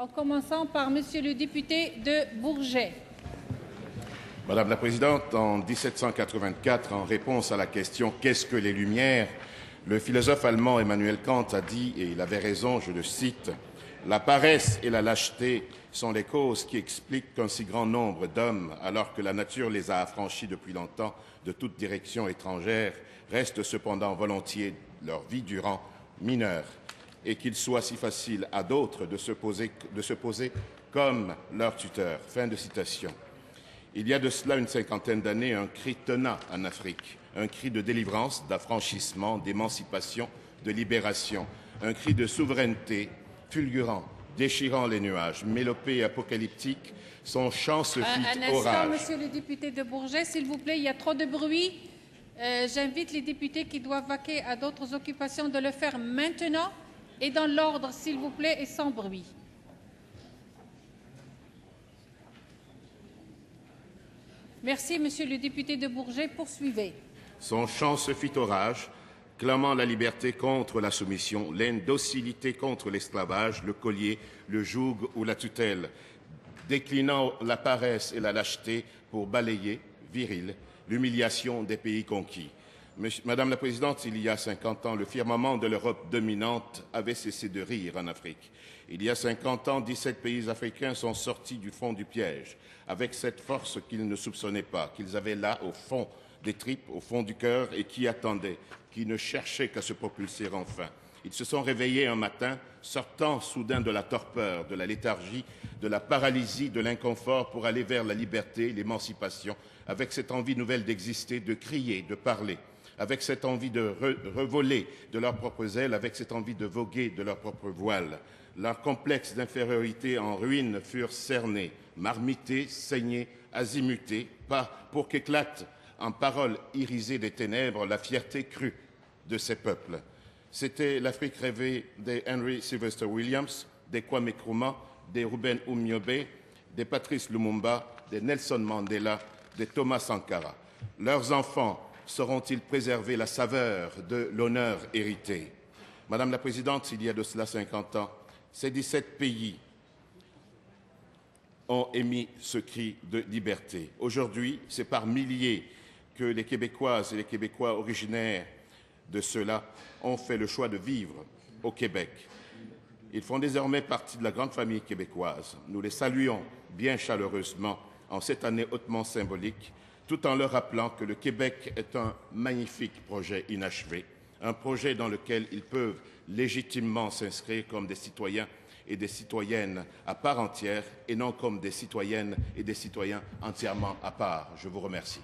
En commençant par Monsieur le député de Bourget. Madame la Présidente, en 1784, en réponse à la question « Qu'est-ce que les Lumières ?», le philosophe allemand Emmanuel Kant a dit, et il avait raison, je le cite, « La paresse et la lâcheté sont les causes qui expliquent qu'un si grand nombre d'hommes, alors que la nature les a affranchis depuis longtemps de toute direction étrangère, restent cependant volontiers leur vie durant mineurs, et qu'il soit si facile à d'autres de se poser comme leur tuteur. » Fin de citation. Il y a de cela une cinquantaine d'années, un cri tonna en Afrique, un cri de délivrance, d'affranchissement, d'émancipation, de libération, un cri de souveraineté fulgurant, déchirant les nuages, mélopée et apocalyptique. Son chant se fit un orage. instant, Monsieur le député de Bourget, s'il vous plaît, il y a trop de bruit. J'invite les députés qui doivent vaquer à d'autres occupations de le faire maintenant et dans l'ordre, s'il vous plaît, et sans bruit. Merci, Monsieur le député de Bourget. Poursuivez. Son chant se fit orage, clamant la liberté contre la soumission, l'indocilité contre l'esclavage, le collier, le joug ou la tutelle, déclinant la paresse et la lâcheté pour balayer, viril, l'humiliation des pays conquis. Madame la Présidente, il y a 50 ans, le firmament de l'Europe dominante avait cessé de rire en Afrique. Il y a 50 ans, 17 pays africains sont sortis du fond du piège, avec cette force qu'ils ne soupçonnaient pas, qu'ils avaient là au fond des tripes, au fond du cœur, et qui attendaient, qui ne cherchaient qu'à se propulser enfin. Ils se sont réveillés un matin, sortant soudain de la torpeur, de la léthargie, de la paralysie, de l'inconfort, pour aller vers la liberté, l'émancipation, avec cette envie nouvelle d'exister, de crier, de parler, avec cette envie de revoler de leurs propres ailes, avec cette envie de voguer de leurs propres voiles. Leurs complexes d'infériorité en ruine furent cernés, marmités, saignés, azimutés, pas pour qu'éclate en paroles irisées des ténèbres la fierté crue de ces peuples. C'était l'Afrique rêvée des Henry Sylvester Williams, des Kwame Nkrumah, des Ruben Umniobe, des Patrice Lumumba, des Nelson Mandela, des Thomas Sankara. Leurs enfants sauront-ils préserver la saveur de l'honneur hérité? Madame la Présidente, il y a de cela 50 ans, ces 17 pays ont émis ce cri de liberté. Aujourd'hui, c'est par milliers que les Québécoises et les Québécois originaires de ceux-là ont fait le choix de vivre au Québec. Ils font désormais partie de la grande famille québécoise. Nous les saluons bien chaleureusement en cette année hautement symbolique, tout en leur rappelant que le Québec est un magnifique projet inachevé, un projet dans lequel ils peuvent légitimement s'inscrire comme des citoyens et des citoyennes à part entière et non comme des citoyennes et des citoyens entièrement à part. Je vous remercie.